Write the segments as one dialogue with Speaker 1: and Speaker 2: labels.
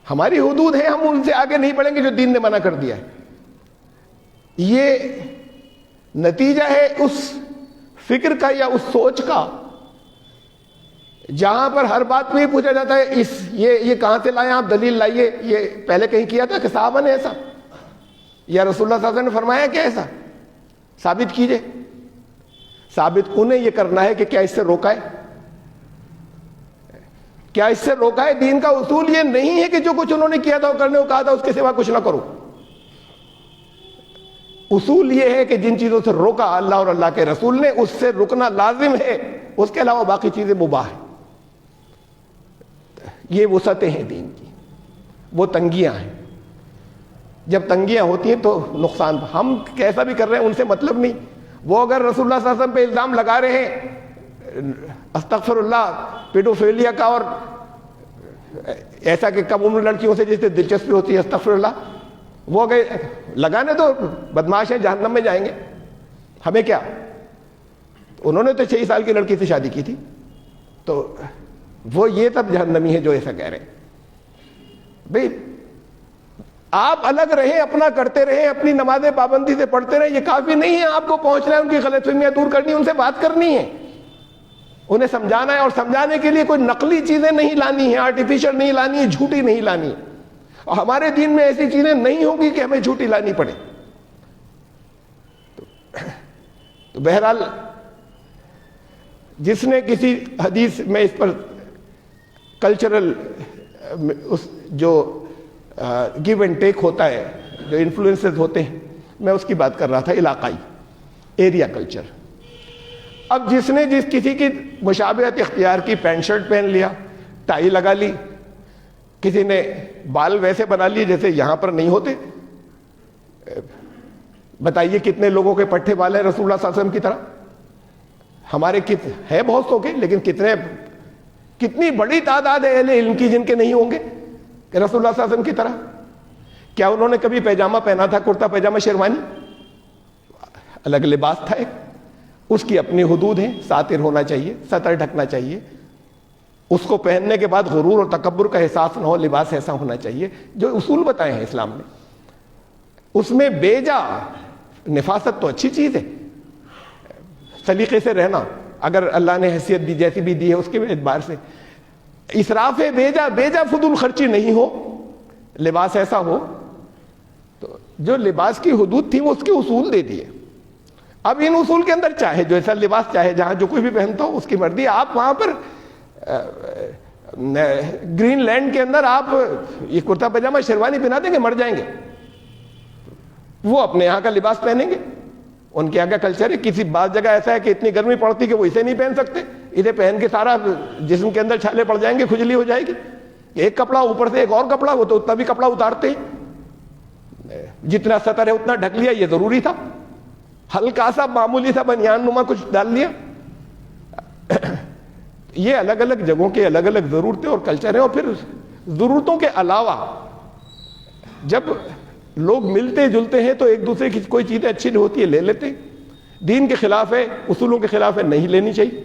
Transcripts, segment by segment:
Speaker 1: ہماری حدود ہیں, ہم ان سے آگے نہیں بڑھیں گے جو دین نے منع کر دیا ہے. یہ نتیجہ ہے اس فکر کا یا اس سوچ کا جہاں پر ہر بات میں یہ پوچھا جاتا ہے یہ کہاں سے لائے آپ, دلیل لائیے. یہ پہلے کہیں کیا تھا کہ صحابہ نے ایسا, یا رسول اللہ صلی اللہ علیہ وسلم نے فرمایا کہ ایسا, ثابت کیجئے. ثابت انہیں یہ کرنا ہے کہ کیا اس سے روکا ہے, کیا اس سے روکا ہے. دین کا اصول یہ نہیں ہے کہ جو کچھ انہوں نے کیا تھا وہ کرنے کو کہا تھا اس کے سوا کچھ نہ کرو. اصول یہ ہے کہ جن چیزوں سے روکا اللہ اور اللہ کے رسول نے اس سے رکنا لازم ہے, اس کے علاوہ باقی چیزیں مباح ہیں. یہ وسعتیں ہیں دین کی, وہ تنگیاں ہیں. جب تنگیاں ہوتی ہیں تو نقصان, ہم کیسا بھی کر رہے ہیں ان سے مطلب نہیں. وہ اگر رسول اللہ صلی اللہ علیہ وسلم پہ الزام لگا رہے ہیں استغفر اللہ پیڈوفیلیا کا, اور ایسا کہ کم عمر لڑکیوں سے جس سے دلچسپی ہوتی ہے استغفر اللہ, وہ اگر لگانے تو بدماش ہیں, جہنم میں جائیں گے. ہمیں کیا, انہوں نے تو 6 سال کی لڑکی سے شادی کی تھی, تو وہ یہ تب جہنمی ہے جو ایسا کہہ رہے ہیں. بھئی آپ الگ رہیں, اپنا کرتے رہیں, اپنی نمازیں پابندی سے پڑھتے رہیں, یہ کافی نہیں ہے. آپ کو پہنچنا ہے, ان کی غلط فہمیاں دور کرنی ہے, ان سے بات کرنی ہے, انہیں سمجھانا ہے. اور سمجھانے کے لیے کوئی نقلی چیزیں نہیں لانی ہیں, آرٹیفیشل نہیں لانی ہے, جھوٹی نہیں لانی ہے. اور ہمارے دین میں ایسی چیزیں نہیں ہوں گی کہ ہمیں جھوٹی لانی پڑے. تو بہرحال جس نے کسی حدیث میں اس پر کلچرل جو گیو اینڈ ٹیک ہوتا ہے, جو انفلوئنسز ہوتے ہیں, میں اس کی بات کر رہا تھا, علاقائی ایریا کلچر. اب جس نے کسی کی مشابہت اختیار کی, پینٹ شرٹ پہن لیا, ٹائی لگا لی, کسی نے بال ویسے بنا لیے جیسے یہاں پر نہیں ہوتے. بتائیے کتنے لوگوں کے پٹھے بال ہیں رسول اللہ صلی اللہ علیہ وسلم کی طرح. ہمارے ہے بہت سو کے, لیکن کتنی بڑی تعداد ہے اہل علم کی جن کے نہیں ہوں گے کہ رسول اللہ صلی اللہ علیہ وسلم کی طرح. کیا انہوں نے کبھی پیجامہ پہنا تھا, کرتا پیجامہ, شیروانی؟ الگ لباس تھا ایک, اس کی اپنی حدود ہیں. ساتر ہونا چاہیے, سطر ڈھکنا چاہیے, اس کو پہننے کے بعد غرور اور تکبر کا احساس نہ ہو. لباس ایسا ہونا چاہیے جو اصول بتائے ہیں اسلام نے. اس میں بیجا نفاست تو اچھی چیز ہے, سلیقے سے رہنا, اگر اللہ نے حیثیت دی جیسی بھی دی ہے اس کے اعتبار سے. اسراف بیجا فضول خرچی نہیں ہو, لباس ایسا ہو. تو جو لباس کی حدود تھی وہ اس کے اصول دے دیے. اب ان اصول کے اندر چاہے جو ایسا لباس, چاہے جہاں جو کوئی بھی پہنتا ہو اس کی مرضی. آپ وہاں پر گرین لینڈ کے اندر آپ یہ کرتا پاجامہ شیروانی پہنا دیں گے, مر جائیں گے. وہ اپنے یہاں کا لباس پہنیں گے, ان کے یہاں کا کلچر ہے. کسی بعض جگہ ایسا ہے کہ اتنی گرمی پڑتی کہ وہ اسے نہیں پہن سکتے, اسے پہن کے سارا جسم کے اندر چھالے پڑ جائیں گے, کھجلی ہو جائے گی. ایک کپڑا اوپر سے ایک اور کپڑا, وہ تو اتنا بھی کپڑا اتارتے ہیں, جتنا سطر ہے اتنا ڈھک لیا, یہ ضروری تھا. ہلکا سا معمولی سا بنیان نما کچھ ڈال لیا. یہ الگ الگ جگہوں کے الگ الگ ضرورتیں اور کلچر ہیں. اور پھر ضرورتوں کے علاوہ جب لوگ ملتے جلتے ہیں تو ایک دوسرے کی کوئی چیزیں اچھی نہیں ہوتی ہے لے لیتے ہیں. دین کے خلاف ہے, اصولوں کے خلاف ہے, نہیں لینی چاہیے.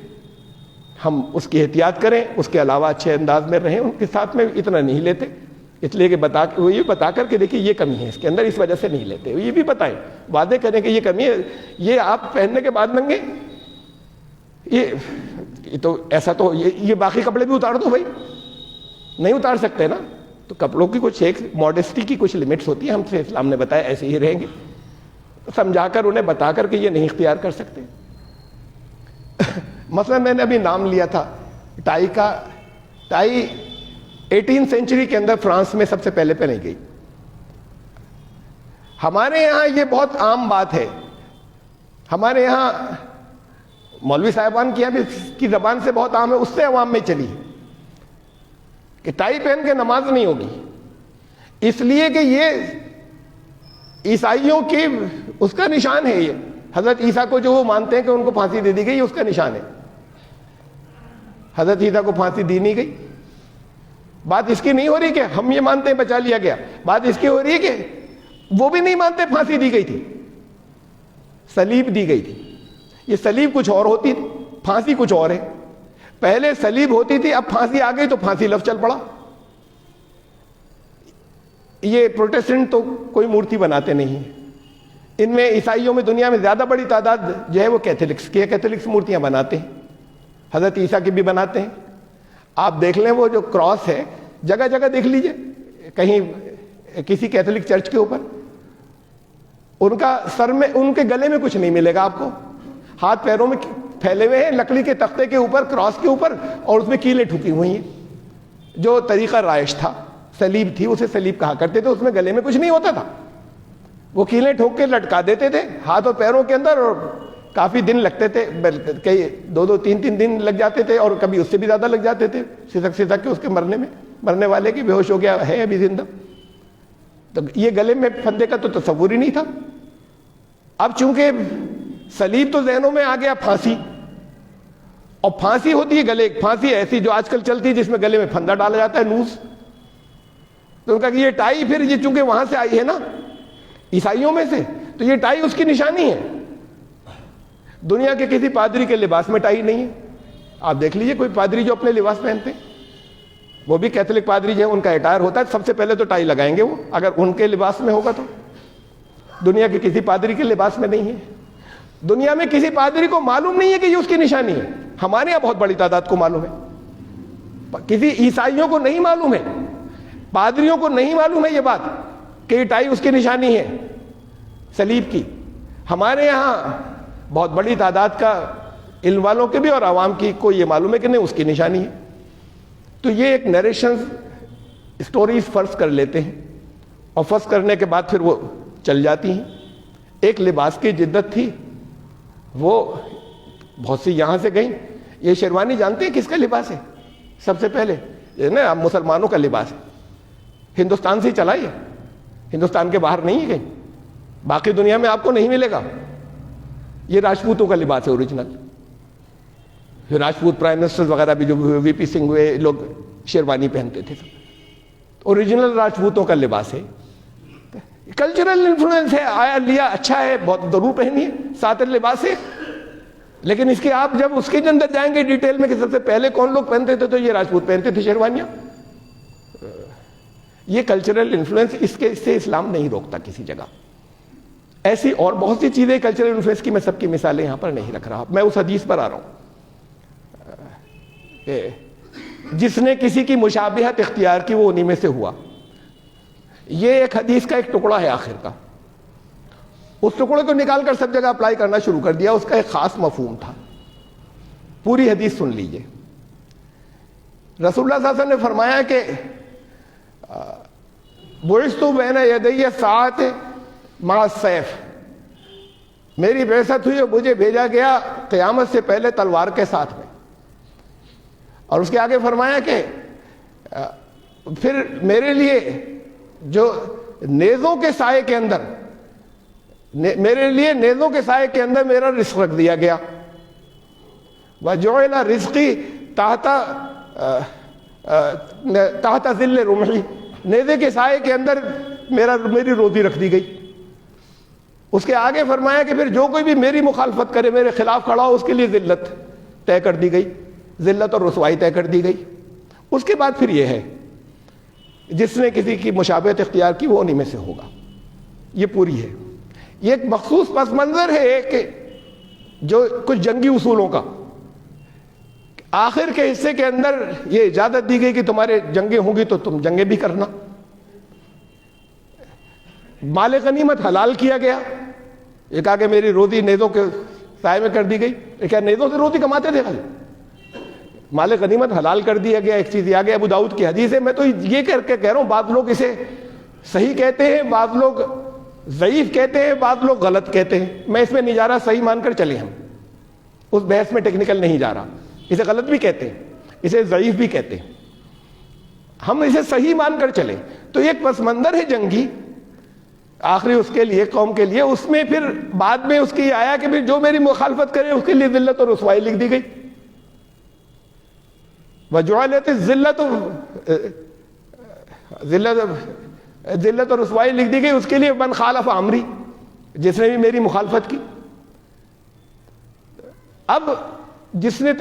Speaker 1: ہم اس کی احتیاط کریں, اس کے علاوہ اچھے انداز میں رہیں, ان کے ساتھ میں اتنا نہیں لیتے. اس لیے کہ وہ یہ بتا کر کے دیکھیں یہ کمی ہے اس کے اندر, اس وجہ سے نہیں لیتے. یہ بھی بتائیں, وعدے کریں کہ یہ کمی ہے, یہ آپ پہننے کے بعد ننگے, یہ تو ایسا تو یہ باقی کپڑے بھی اتار دو بھائی, نہیں اتار سکتے نا. تو کپڑوں کی کچھ ایک ماڈسٹی کی کچھ لمٹس ہوتی ہیں, ہم سے اسلام نے بتایا ایسے ہی رہیں گے. سمجھا کر انہیں بتا کر کہ یہ نہیں اختیار کر سکتے. مثلا میں نے ابھی نام لیا تھا ٹائی کا. ٹائی 18 سینچری کے اندر فرانس میں سب سے پہلے پہنی گئی. ہمارے یہاں یہ بہت عام بات ہے. ہمارے یہاں مولوی صاحبان کی زبان سے بہت عام ہے, اس سے عوام میں چلی کہ ٹائی پہن کے نماز نہیں ہوگی, اس لیے کہ یہ عیسائیوں کی اس کا نشان ہے. یہ حضرت عیسیٰ کو جو وہ مانتے ہیں کہ ان کو پھانسی دے دی گئی, اس کا نشان ہے. حضرت عیسیٰ کو پھانسی دی نہیں گئی. بات اس کی نہیں ہو رہی کہ ہم یہ مانتے ہیں بچا لیا گیا, بات اس کی ہو رہی ہے کہ وہ بھی نہیں مانتے پھانسی دی گئی تھی, صلیب دی گئی تھی. یہ صلیب کچھ اور ہوتی تھی, پھانسی کچھ اور ہے. پہلے صلیب ہوتی تھی, اب پھانسی آ گئی تو پھانسی لفظ چل پڑا. یہ پروٹیسٹنٹ تو کوئی مورتی بناتے نہیں ہیں. ان میں عیسائیوں میں دنیا میں زیادہ بڑی تعداد جو ہے وہ کیتھولکس کی ہے. کیتھولکس مورتیاں بناتے ہیں, حضرت عیسیٰ کی بھی بناتے ہیں. آپ دیکھ لیں وہ جو کراس ہے جگہ جگہ دیکھ لیجئے, کہیں کسی کیتھولک چرچ کے اوپر ان کا سر میں, ان کے گلے میں کچھ نہیں ملے گا آپ کو, ہاتھ پیروں میں پھیلے ہوئے ہیں لکڑی کے تختے کے اوپر, کراس کے اوپر, اور اس میں کیلیں ٹھکی ہوئی ہیں. جو طریقہ رائج تھا, سلیب تھی, اسے سلیب کہا کرتے تھے, اس میں گلے میں کچھ نہیں ہوتا تھا, وہ کیلیں ٹھوک کے لٹکا دیتے تھے ہاتھ اور پیروں کے اندر, اور کافی دن لگتے تھے, کئی 2-2 3-3 دن لگ جاتے تھے, اور کبھی اس سے بھی زیادہ لگ جاتے تھے سسک کے اس کے مرنے میں, مرنے والے کی بے ہوش ہو گیا ہے ابھی زندہ. تو یہ گلے میں پھندے کا تو تصور ہی نہیں تھا. اب چونکہ سلیب تو ذہنوں میں آ گیا پھانسی, اور پھانسی ہوتی ہے گلے, پھانسی ایسی جو آج کل چلتی ہے جس میں گلے میں پھندا ڈالا جاتا ہے, نوز. تو ان کا کہ یہ ٹائی پھر یہ چونکہ وہاں سے آئی ہے نا عیسائیوں میں سے, تو یہ ٹائی اس کی نشانی ہے. دنیا کے کسی پادری کے لباس میں ٹائی نہیں ہے. آپ دیکھ لیجئے کوئی پادری جو اپنے لباس پہنتے, وہ بھی کیتھولک پادری جو ہے ان کا اٹائر ہوتا ہے, سب سے پہلے تو ٹائی لگائیں گے وہ, اگر ان کے لباس میں ہوگا تو. دنیا کے کسی پادری کے لباس میں نہیں ہے. دنیا میں کسی پادری کو معلوم نہیں ہے کہ یہ اس کی نشانی ہے. ہمارے یہاں بہت بڑی تعداد کو معلوم ہے, کسی عیسائیوں کو نہیں معلوم ہے, پادریوں کو نہیں معلوم ہے یہ بات کہ یہ ٹائی اس کی نشانی ہے صلیب کی. ہمارے یہاں بہت بڑی تعداد کا علم والوں کے بھی اور عوام کی کو یہ معلوم ہے کہ نہیں اس کی نشانی ہے. تو یہ ایک نریشنز, اسٹوریز فرض کر لیتے ہیں, اور فرض کرنے کے بعد پھر وہ چل جاتی ہیں. ایک لباس کی جدت تھی, وہ بہت سی یہاں سے گئیں. یہ شیروانی جانتے ہیں کس کا لباس ہے؟ سب سے پہلے یہ نا مسلمانوں کا لباس ہے, ہندوستان سے ہی چلا, ہے ہندوستان کے باہر نہیں ہے کہیں, باقی دنیا میں آپ کو نہیں ملے گا. یہ راجپوتوں کا لباس ہے اوریجنل. راجپوت پرائم منسٹر وغیرہ بھی جو وی پی سنگھ ہوئے لوگ شیروانی پہنتے تھے, اوریجنل راجپوتوں کا لباس ہے. کلچرل انفلوئنس ہے, آیا لیا, اچھا ہے, بہت ضرور پہنیے, ساتر لباس ہے. لیکن اس کے آپ جب اس کے اندر جائیں گے ڈیٹیل میں کہ سب سے پہلے کون لوگ پہنتے تھے, تو یہ راجپوت پہنتے تھے شیروانیاں. یہ کلچرل انفلوئنس, اس سے اسلام نہیں روکتا کسی جگہ. ایسی اور بہت سی چیزیں کلچرل انفلوئنس کی, میں سب کی مثالیں یہاں پر نہیں رکھ رہا. میں اس حدیث پر آ رہا ہوں جس نے کسی کی مشابہت اختیار کی وہ انہی میں سے ہوا. یہ ایک حدیث کا ایک ٹکڑا ہے آخر کا, اس ٹکڑے کو نکال کر سب جگہ اپلائی کرنا شروع کر دیا. اس کا ایک خاص مفہوم تھا. پوری حدیث سن لیجئے. رسول اللہ صلی اللہ علیہ وسلم نے فرمایا کہ بعثت بین یدی الساعۃ مع السیف, میری بعثت ہوئی اور مجھے بھیجا گیا قیامت سے پہلے تلوار کے ساتھ میں. اور اس کے آگے فرمایا کہ پھر میرے لیے جو نیزوں کے سائے کے اندر, میرے لیے نیزوں کے سائے کے اندر میرا رزق رکھ دیا گیا. وجعل رزقی تحت ظل رمحی, نیزے کے سائے کے اندر میری روزی رکھ دی گئی. اس کے آگے فرمایا کہ پھر جو کوئی بھی میری مخالفت کرے, میرے خلاف کھڑا ہو, اس کے لیے ذلت طے کر دی گئی, ذلت اور رسوائی طے کر دی گئی. اس کے بعد پھر یہ ہے جس نے کسی کی مشابہت اختیار کی وہ انہی میں سے ہوگا. یہ پوری ہے. یہ ایک مخصوص پس منظر ہے ایک جو کچھ جنگی اصولوں کا. آخر کے حصے کے اندر یہ اجازت دی گئی کہ تمہارے جنگیں ہوں گی تو تم جنگیں بھی کرنا. مال غنیمت حلال کیا گیا. یہ کہا کہ میری روزی نیزوں کے سائے میں کر دی گئی. کیا نیزوں سے روزی کماتے تھے خالی؟ مال غنیمت حلال کر دیا گیا. ایک چیز یہ آگے ابو داؤد کی حدیث ہے. میں تو یہ کر کے کہہ رہا ہوں, بعض لوگ اسے صحیح کہتے ہیں, بعض لوگ ضعیف کہتے ہیں, بعض لوگ غلط کہتے ہیں. میں اس میں نہیں جا رہا, صحیح مان کر چلے. ہم اس بحث میں ٹیکنیکل نہیں جا رہا. اسے غلط بھی کہتے ہیں, اسے ضعیف بھی کہتے ہیں, ہم اسے صحیح مان کر چلیں. تو ایک پس منظر ہے جنگی آخری اس کے لیے, قوم کے لیے. اس میں پھر بعد میں اس کی آیا کہ پھر جو میری مخالفت کرے اس کے لیے ذلت اور رسوائی لکھ دی گئی. وجعلت الذلت, ذلت اور رسوائی لکھ دی گئی اس کے لیے من خالف امری, جس نے بھی میری مخالفت کی. اب جس نے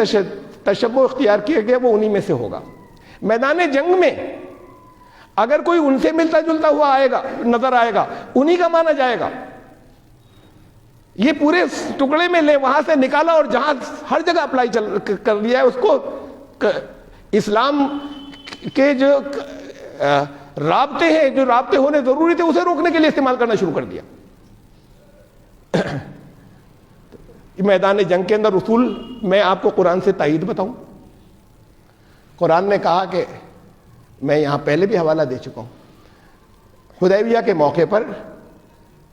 Speaker 1: تشبہ اختیار کیا گیا وہ انہی میں سے ہوگا. میدان جنگ میں اگر کوئی ان سے ملتا جلتا ہوا آئے گا نظر آئے گا انہی کا مانا جائے گا. یہ پورے ٹکڑے میں لے وہاں سے نکالا اور جہاں ہر جگہ اپلائی کر لیا ہے اس کو. اسلام کے جو رابطے ہیں, جو رابطے ہونے ضروری تھے, اسے روکنے کے لیے استعمال کرنا شروع کر دیا. میدان جنگ کے اندر اصول میں آپ کو قرآن سے تائید بتاؤں. قرآن نے کہا کہ میں یہاں پہلے بھی حوالہ دے چکا ہوں, حدیبیہ کے موقع پر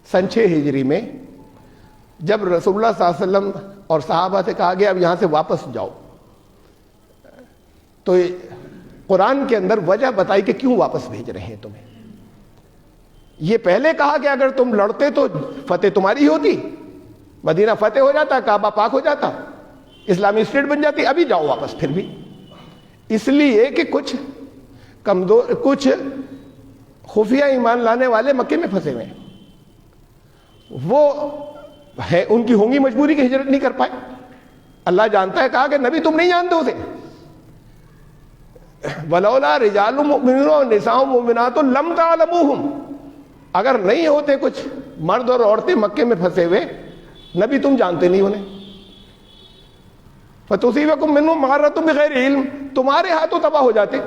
Speaker 1: سن 6 ہجری میں جب رسول اللہ صلی اللہ علیہ وسلم اور صحابہ سے کہا گیا اب یہاں سے واپس جاؤ, تو قرآن کے اندر وجہ بتائی کہ کیوں واپس بھیج رہے ہیں تمہیں. یہ پہلے کہا کہ اگر تم لڑتے تو فتح تمہاری ہی ہوتی, مدینہ فتح ہو جاتا, کعبہ پاک ہو جاتا, اسلامی اسٹیٹ بن جاتی. ابھی جاؤ واپس. پھر بھی اس لیے کہ کچھ کمزور, کچھ خفیہ ایمان لانے والے مکے میں پھنسے ہوئے ہیں, وہ ہے ان کی ہوں گی مجبوری کی ہجرت نہیں کر پائے. اللہ جانتا ہے. کہا کہ نبی تم نہیں جانتے اسے, وَلَوْلَا رِجَالٌ مُؤْمِنُونَ وَنِسَاءٌ مُؤْمِنَاتٌ لَمْ تَعْلَمُوهُمْ, اگر نہیں ہوتے کچھ مرد اور عورتیں مکے میں پھنسے ہوئے, نبی تم جانتے نہیں انہیں. فَتُصِيبَكُم مِّنْهُم مَّعَرَّةٌ بِغَيْرِ عِلْم, تمہارے ہاتھوں تباہ ہو جاتے.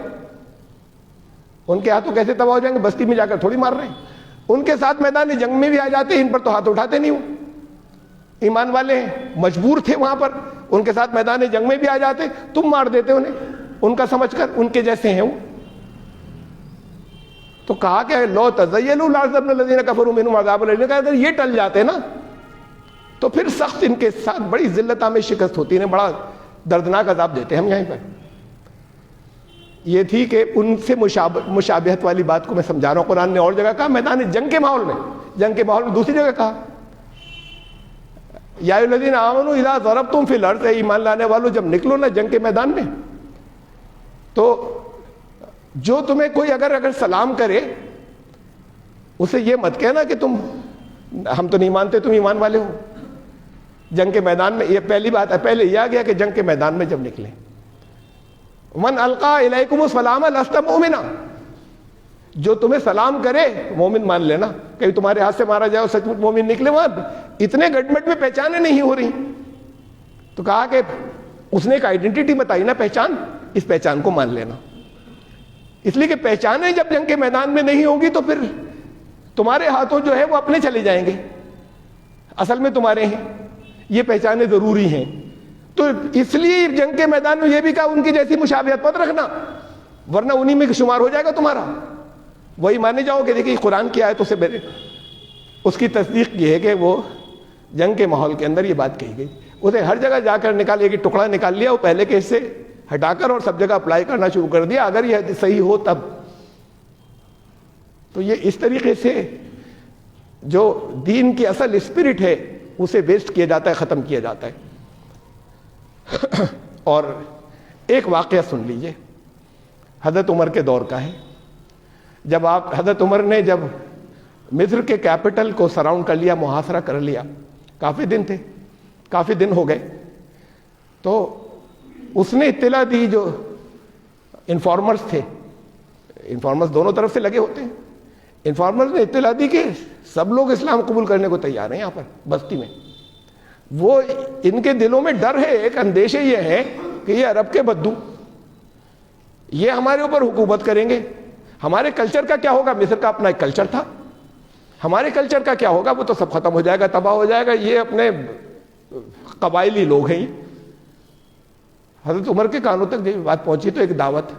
Speaker 1: ان کے ہاتھوں کیسے تباہ ہو جائیں گے؟ بستی میں جا کر تھوڑی مار رہے ہیں. ان کے ساتھ میدان جنگ میں بھی آ جاتے, ان پر تو ہاتھ اٹھاتے نہیں. ہو ایمان والے ہیں, مجبور تھے وہاں پر, ان کے ساتھ میدان جنگ میں بھی آ جاتے, تم مار دیتے انہیں ان کا سمجھ کر, ان کے جیسے ہیں وہ. تو کہا کہ لو تزینوا لعذبنا الذین کفروا منہم عذابا الیم, اگر یہ ٹل جاتے نا تو پھر سخت ان کے ساتھ بڑی ذلت میں شکست ہوتی ہے, بڑا دردناک عذاب دیتے ہم یہیں پر. یہ تھی کہ ان سے مشابہت والی بات کو میں سمجھا رہا ہوں. قرآن نے اور جگہ کہا میدان جنگ کے ماحول میں, جنگ کے ماحول میں دوسری جگہ کہا یا ایھا الذین آمنوا اذا ضربتم فی الارض, ایمان لانے والوں جب نکلو نا جنگ کے میدان میں, تو جو تمہیں کوئی اگر سلام کرے اسے یہ مت کہنا کہ تم, ہم تو نہیں مانتے تم ایمان والے ہو. جنگ کے میدان میں یہ پہلی بات ہے. پہلے یہ آ گیا کہ جنگ کے میدان میں جب نکلیں, من القا الیکم السلام لست مؤمنا, جو تمہیں سلام کرے مومن مان لینا. کہیں تمہارے ہاتھ سے مارا جائے اور سچ مچ مومن نکلے, وہاں اتنے گڈمٹ میں پہچانیں نہیں ہو رہی. تو کہا کہ اس نے ایک آئیڈینٹی بتائی نا, پہچان, اس پہچان کو مان لینا. اس لیے کہ پہچانیں جب جنگ کے میدان میں نہیں ہوگی تو پھر تمہارے ہاتھوں جو ہے وہ اپنے چلے جائیں گے, اصل میں تمہارے ہیں. یہ پہچانے ضروری ہیں. تو اس لیے جنگ کے میدان میں یہ بھی کہا ان کی جیسی مشابہت مت رکھنا, ورنہ انہی میں شمار ہو جائے گا تمہارا. وہی مانے جاؤ کہ دیکھیے قرآن کی آیتوں سے میرے اس کی تصدیق یہ ہے کہ وہ جنگ کے ماحول کے اندر یہ بات کہی گئی. اسے ہر جگہ جا کر نکال, ایک ٹکڑا نکال لیا, وہ پہلے کے حصے ہٹا کر اور سب جگہ اپلائی کرنا شروع کر دیا, اگر یہ صحیح ہو تب. تو یہ اس طریقے سے جو دین کی اصل اسپرٹ ہے اسے ویسٹ کیا جاتا ہے, ختم کیا جاتا ہے. اور ایک واقعہ سن لیجئے, حضرت عمر کے دور کا ہے. جب حضرت عمر نے جب مصر کے کیپٹل کو سراؤنڈ کر لیا, محاصرہ کر لیا, کافی دن تھے, کافی دن ہو گئے, تو اس نے اطلاع دی, جو انفارمرز تھے, انفارمرز دونوں طرف سے لگے ہوتے ہیں, انفارمرز نے اطلاع دی کہ سب لوگ اسلام قبول کرنے کو تیار ہیں یہاں پر بستی میں. وہ ان کے دلوں میں ڈر ہے, ایک اندیشے یہ ہے کہ یہ عرب کے بدو, یہ ہمارے اوپر حکومت کریں گے. ہمارے کلچر کا کیا ہوگا؟ مصر کا اپنا ایک کلچر تھا, ہمارے کلچر کا کیا ہوگا؟ وہ تو سب ختم ہو جائے گا, تباہ ہو جائے گا. یہ اپنے قبائلی لوگ ہیں. حضرت عمر کے کانوں تک جب بات پہنچی تو ایک دعوت,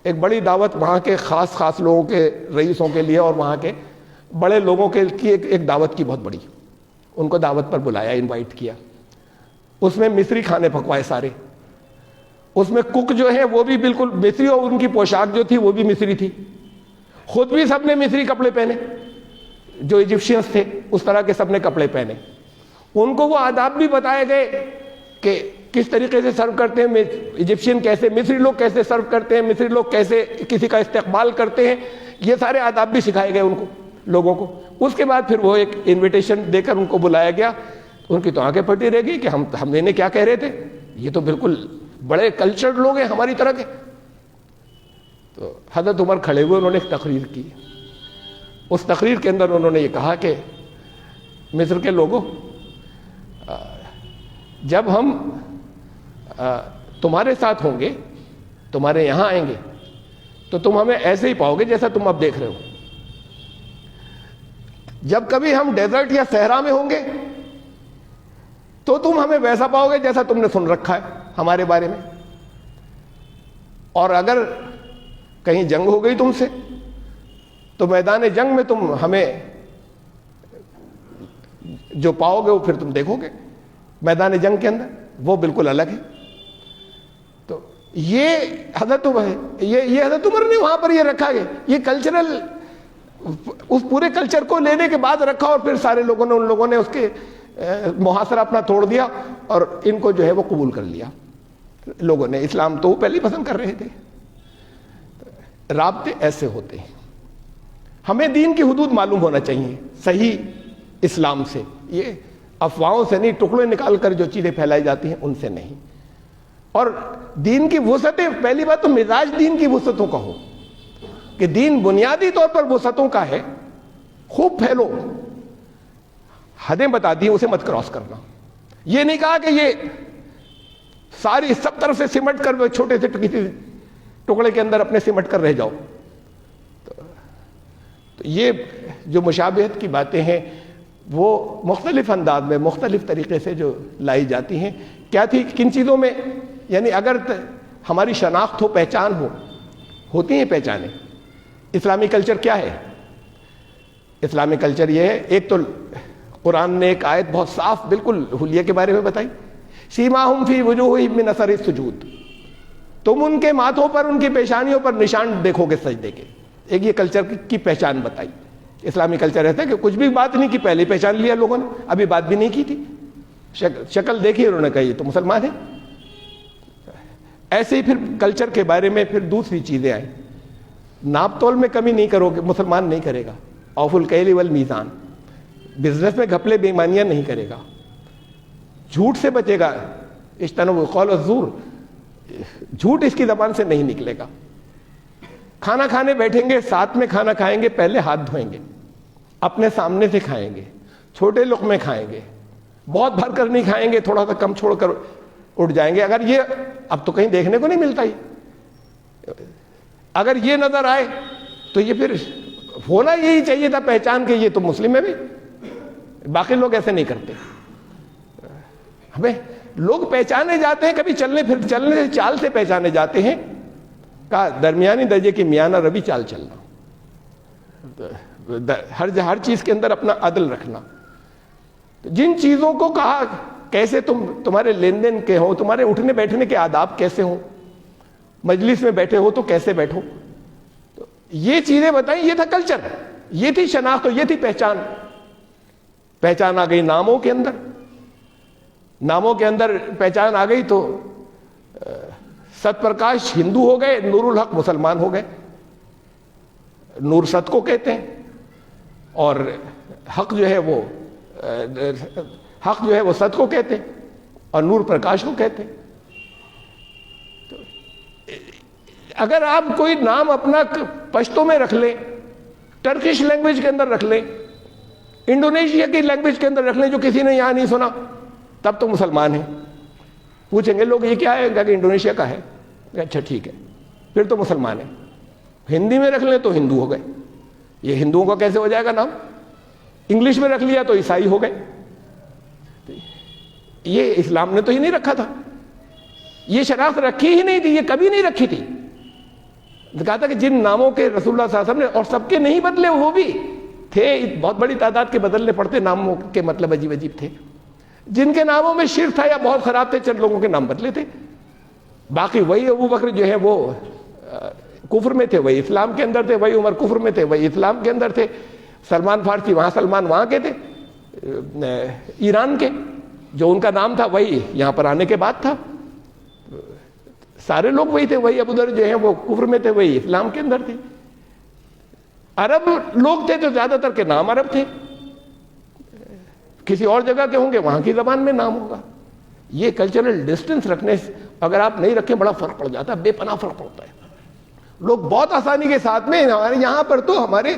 Speaker 1: ایک بڑی دعوت وہاں کے خاص لوگوں کے, رئیسوں کے لیے اور وہاں کے بڑے لوگوں کے کی ایک دعوت کی, بہت بڑی. ان کو دعوت پر بلایا, انوائٹ کیا. اس میں مصری کھانے پکوائے سارے, اس میں کک جو ہیں وہ بھی بالکل مصری, اور ان کی پوشاک جو تھی وہ بھی مصری تھی. خود بھی سب نے مصری کپڑے پہنے, جو ایجپشینز تھے اس طرح کے سب نے کپڑے پہنے. ان کو وہ آداب بھی بتائے گئے کہ کس طریقے سے سرو کرتے ہیں ایجپشین, کیسے مصری لوگ کیسے سرو کرتے ہیں, مصری لوگ کیسے کسی کا استقبال کرتے ہیں. یہ سارے آداب بھی سکھائے گئے ان کو, لوگوں کو. اس کے بعد پھر وہ ایک انویٹیشن دے کر ان کو بلایا گیا. ان کی تو آنکھیں پھٹی رہ گئی کہ ہم انہیں کیا کہہ رہے تھے, یہ تو بالکل بڑے کلچرڈ لوگ ہیں ہماری طرح کے. تو حضرت عمر کھڑے ہوئے، انہوں نے ایک تقریر کی. اس تقریر کے اندر انہوں نے یہ کہا کہ مصر کے لوگوں، جب ہم تمہارے ساتھ ہوں گے، تمہارے یہاں آئیں گے، تو تم ہمیں ایسے ہی پاؤ گے جیسا تم اب دیکھ رہے ہو. جب کبھی ہم ڈیزرٹ یا صحرا میں ہوں گے تو تم ہمیں ویسا پاؤ گے جیسا تم نے سن رکھا ہے ہمارے بارے میں. اور اگر کہیں جنگ ہو گئی تم سے تو میدان جنگ میں تم ہمیں جو پاؤ گے وہ پھر تم دیکھو گے میدان جنگ کے اندر، وہ بالکل الگ ہے. تو یہ حضرت عمر نے وہاں پر یہ رکھا گیا، یہ کلچرل، اس پورے کلچر کو لینے کے بعد رکھا، اور پھر سارے ان لوگوں نے اس کے محاصرہ اپنا توڑ دیا اور ان کو جو ہے وہ قبول کر لیا لوگوں نے. اسلام تو وہ پہلے ہی پسند کر رہے تھے. رابطے ایسے ہوتے ہیں. ہمیں دین کی حدود معلوم ہونا چاہیے صحیح اسلام سے، یہ افواہوں سے نہیں، ٹکڑے نکال کر جو چیزیں پھیلائی جاتی ہیں ان سے نہیں. اور دین کی وسعتیں، پہلی بات تو مزاج دین کی وسعتوں کا ہو کہ دین بنیادی طور پر وسعتوں کا ہے، خوب پھیلو. حدیں بتا دی اسے مت کراس کرنا. یہ نہیں کہا کہ یہ ساری سب طرف سے سمٹ کر چھوٹے سے کسی ٹکڑے کے اندر اپنے سمٹ کر رہ جاؤ. تو یہ جو مشابہت کی باتیں ہیں وہ مختلف انداز میں مختلف طریقے سے جو لائی جاتی ہیں. کیا تھی کن چیزوں میں، یعنی اگر ہماری شناخت ہو، پہچان ہو، ہوتی ہیں پہچانیں. اسلامی کلچر کیا ہے؟ اسلامی کلچر یہ ہے، ایک تو قرآن نے ایک آیت بہت صاف بالکل حلیے کے بارے میں بتائی، سیماہم فی وجوہہم من اثر السجود. تم ان کے ماتھوں پر، ان کی پیشانیوں پر نشان دیکھو گے سجدے کے. ایک یہ کلچر کی پہچان بتائی. اسلامی کلچر ایسا ہے کہ کچھ بھی بات نہیں کی، پہلے پہچان لیا لوگوں نے، ابھی بات بھی نہیں کی تھی، شکل دیکھی انہوں نے کہا یہ تو مسلمان ہیں. ایسے ہی پھر کلچر کے بارے میں پھر دوسری چیزیں آئیں. ناپ تول میں کمی نہیں کرو گے، مسلمان نہیں کرے گا. اوفوا الکیل والمیزان، بزنس میں گھپلے بے ایمانیاں نہیں کرے گا، جھوٹ سے بچے گا. اجتنبوا قول الزور، جھوٹ اس کی زبان سے نہیں نکلے گا. کھانا کھانے بیٹھیں گے، ساتھ میں کھانا کھائیں گے، پہلے ہاتھ دھوئیں گے، اپنے سامنے سے کھائیں گے، چھوٹے لقمے کھائیں گے، بہت بھر کر نہیں کھائیں گے، تھوڑا سا کم چھوڑ کر اٹھ جائیں گے. اگر یہ اب تو کہیں دیکھنے کو نہیں ملتا ہی، اگر یہ نظر آئے تو یہ پھر ہونا یہی چاہیے تھا پہچان کے یہ تو مسلم ہے بھی. باقی لوگ ایسے نہیں کرتے. ہمیں لوگ پہچانے جاتے ہیں، کبھی چلنے سے چال سے پہچانے جاتے ہیں. کہا درمیانی درجے کی میانہ ربی چال چلنا، ہر چیز کے اندر اپنا عدل رکھنا. جن چیزوں کو کہا کیسے تمہارے لین دین کے ہوں، تمہارے اٹھنے بیٹھنے کے آداب کیسے ہوں، مجلس میں بیٹھے ہو تو کیسے بیٹھو، تو یہ چیزیں بتائیں. یہ تھا کلچر، یہ تھی شناخت، یہ تھی پہچان. پہچان آ گئی ناموں کے اندر، ناموں کے اندر پہچان آ گئی تو ست پرکاش ہندو ہو گئے، نور الحق مسلمان ہو گئے. نور ست کو کہتے ہیں اور حق جو ہے وہ ست کو کہتے ہیں اور نور پرکاش کو کہتے ہیں. تو اگر آپ کوئی نام اپنا پشتو میں رکھ لیں، ٹرکش لینگویج کے اندر رکھ لیں، انڈونیشیا کی لینگویج کے اندر رکھ لیں جو کسی نے یہاں نہیں سنا، تب تو مسلمان ہیں. پوچھیں گے لوگ یہ کیا ہے، کہ انڈونیشیا کا ہے. اچھا ٹھیک ہے، پھر تو مسلمان ہیں. ہندی میں رکھ لیں تو ہندو ہو گئے. یہ ہندوؤں کا کیسے ہو جائے گا نام؟ انگلش میں رکھ لیا تو عیسائی ہو گئے. یہ اسلام نے تو ہی نہیں رکھا تھا، یہ شناخت رکھی ہی نہیں تھی، یہ کبھی نہیں رکھی تھی. کہا تھا کہ جن ناموں کے رسول اللہ صلی اللہ علیہ وسلم نے، اور سب کے نہیں بدلے، وہ بھی تھے بہت بڑی تعداد کے بدلنے پڑتے، ناموں کے مطلب عجیب عجیب تھے. جن کے ناموں میں شرک تھا یا بہت خراب تھے، چند لوگوں کے نام بدلے تھے. باقی وہی ابو بکر جو ہے وہ کفر میں تھے، وہی اسلام کے اندر تھے. وہی عمر کفر میں تھے، وہی اسلام کے اندر تھے. سلمان فارسی وہاں سلمان وہاں کے تھے، ایران کے، جو ان کا نام تھا وہی یہاں پر آنے کے بعد تھا. سارے لوگ وہی تھے. وہی ابو ذر جو ہیں وہ کفر میں تھے، وہی اسلام کے اندر تھے. عرب لوگ تھے تو زیادہ تر کے نام عرب تھے. کسی اور جگہ کے ہوں گے وہاں کی زبان میں نام ہوگا. یہ کلچرل ڈسٹنس رکھنے سے اگر آپ نہیں رکھیں بڑا فرق پڑ جاتا ہے، بے پناہ فرق پڑتا ہے. لوگ بہت آسانی کے ساتھ میں ہمارے یہاں پر تو ہمارے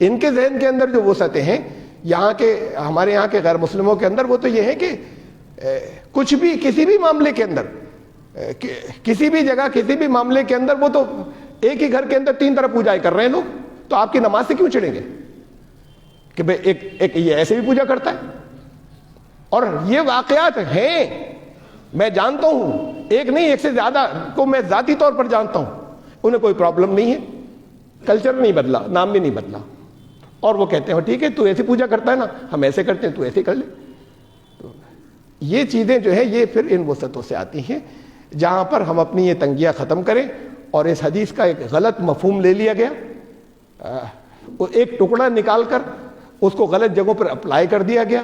Speaker 1: ان کے ذہن کے اندر جو وسعتیں ہیں یہاں کے ہمارے یہاں کے غیر مسلموں کے اندر وہ تو یہ ہے کہ کچھ بھی کسی بھی معاملے کے اندر کسی بھی جگہ کسی بھی معاملے کے اندر وہ تو ایک ہی گھر کے اندر 3 طرح پوجائیں کر رہے ہیں لوگ, تو آپ کی نماز سے کیوں چڑھیں گے کہ بھئی ایک یہ ایسے بھی پوجا کرتا ہے. اور یہ واقعات ہیں, میں جانتا ہوں, ایک نہیں ایک سے زیادہ کو میں ذاتی طور پر جانتا ہوں, انہیں کوئی پرابلم نہیں ہے, کلچر نہیں بدلا, نام بھی نہیں بدلا, اور وہ کہتے ہیں ٹھیک ہے تو ایسے پوجا کرتا ہے نا, ہم ایسے کرتے ہیں تو ایسے کر لے. تو یہ چیزیں جو ہے یہ پھر ان وسعتوں سے آتی ہیں جہاں پر ہم اپنی یہ تنگیاں ختم کریں. اور اس حدیث کا ایک غلط مفہوم لے لیا گیا, ایک ٹکڑا نکال کر اس کو غلط جگہوں پر اپلائی کر دیا گیا,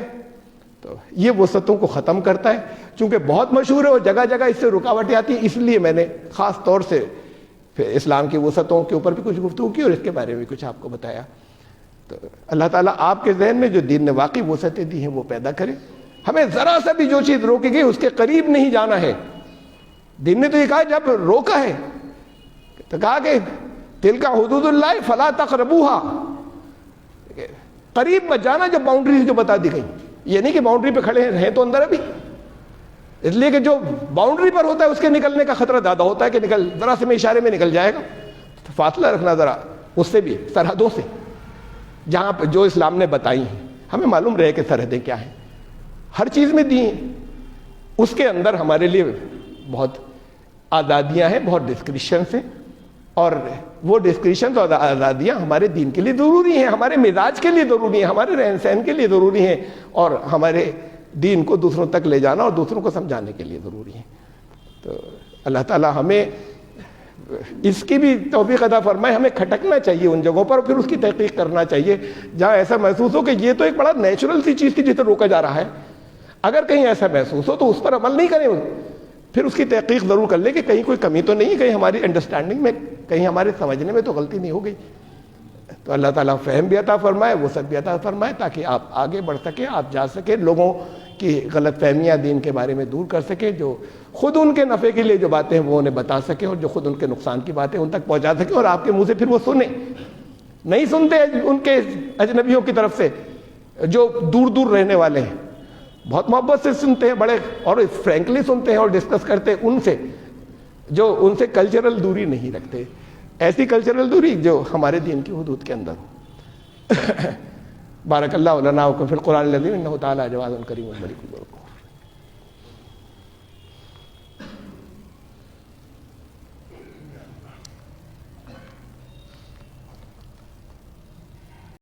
Speaker 1: تو یہ وسعتوں کو ختم کرتا ہے. چونکہ بہت مشہور ہے اور جگہ جگہ اس سے رکاوٹیں آتی ہیں, اس لیے میں نے خاص طور سے پھر اسلام کی وسعتوں کے اوپر بھی کچھ گفتگو کی اور اس کے بارے میں کچھ آپ کو بتایا. تو اللہ تعالیٰ آپ کے ذہن میں جو دین نے واقعی وسعتیں دی ہیں وہ پیدا کرے. ہمیں ذرا سا بھی جو چیز روکی گئی اس کے قریب نہیں جانا ہے. دین نے تو یہ کہا, جب روکا ہے تو کہا کہ تلک حدود اللہ فلا تقربوها, قریب مت جانا جب باؤنڈریز جو بتا دی گئی. یہ نہیں کہ باؤنڈری پہ کھڑے ہیں تو اندر ابھی, اس لیے کہ جو باؤنڈری پر ہوتا ہے اس کے نکلنے کا خطرہ زیادہ ہوتا ہے کہ نکل ذرا سے میں اشارے میں نکل جائے گا. تو فاصلہ رکھنا ذرا اس سے بھی, سرحدوں سے جہاں پہ جو اسلام نے بتائی ہیں. ہمیں معلوم رہے کہ سرحدیں کیا ہیں, ہر چیز میں دی ہیں, اس کے اندر ہمارے لیے بہت آزادیاں ہیں, بہت ڈسکرپشنس ہیں, اور وہ ڈسکرپشنز اور آزادیاں ہمارے دین کے لیے ضروری ہیں, ہمارے مزاج کے لیے ضروری ہیں, ہمارے رہن سہن کے لیے ضروری ہیں, اور ہمارے دین کو دوسروں تک لے جانا اور دوسروں کو سمجھانے کے لیے ضروری ہیں. تو اللہ تعالیٰ ہمیں اس کی بھی توفیق عطا فرمائے. ہمیں کھٹکنا چاہیے ان جگہوں پر اور پھر اس کی تحقیق کرنا چاہیے جہاں ایسا محسوس ہو کہ یہ تو ایک بڑا نیچرل سی چیز تھی جسے روکا جا رہا ہے. اگر کہیں ایسا محسوس ہو تو اس پر عمل نہیں کریں, پھر اس کی تحقیق ضرور کر لیں کہ کہیں کوئی کمی تو نہیں ہے, کہیں ہماری انڈرسٹینڈنگ میں, کہیں ہمارے سمجھنے میں تو غلطی نہیں ہو گئی. تو اللہ تعالیٰ فہم بھی عطا فرمائے, وسعت بھی عطا فرمائے, تاکہ آپ آگے بڑھ سکیں, آپ جا سکیں, لوگوں کی غلط فہمیاں دین کے بارے میں دور کر سکیں, جو خود ان کے نفع کے لیے جو باتیں ہیں وہ انہیں بتا سکیں, اور جو خود ان کے نقصان کی باتیں ان تک پہنچا سکیں, اور آپ کے منہ سے پھر وہ سنیں. نہیں سنتے ان کے اجنبیوں کی طرف سے جو دور دور رہنے والے ہیں, بہت محبت سے سنتے ہیں بڑے, اور فرینکلی سنتے ہیں اور ڈسکس کرتے ہیں ان سے جو ان سے کلچرل دوری نہیں رکھتے, ایسی کلچرل دوری جو ہمارے دین کی حدود کے اندر ہو. بارک اللہ لنا وکم فی القرآن العظیم انہ تعالی جواد کریم ملک.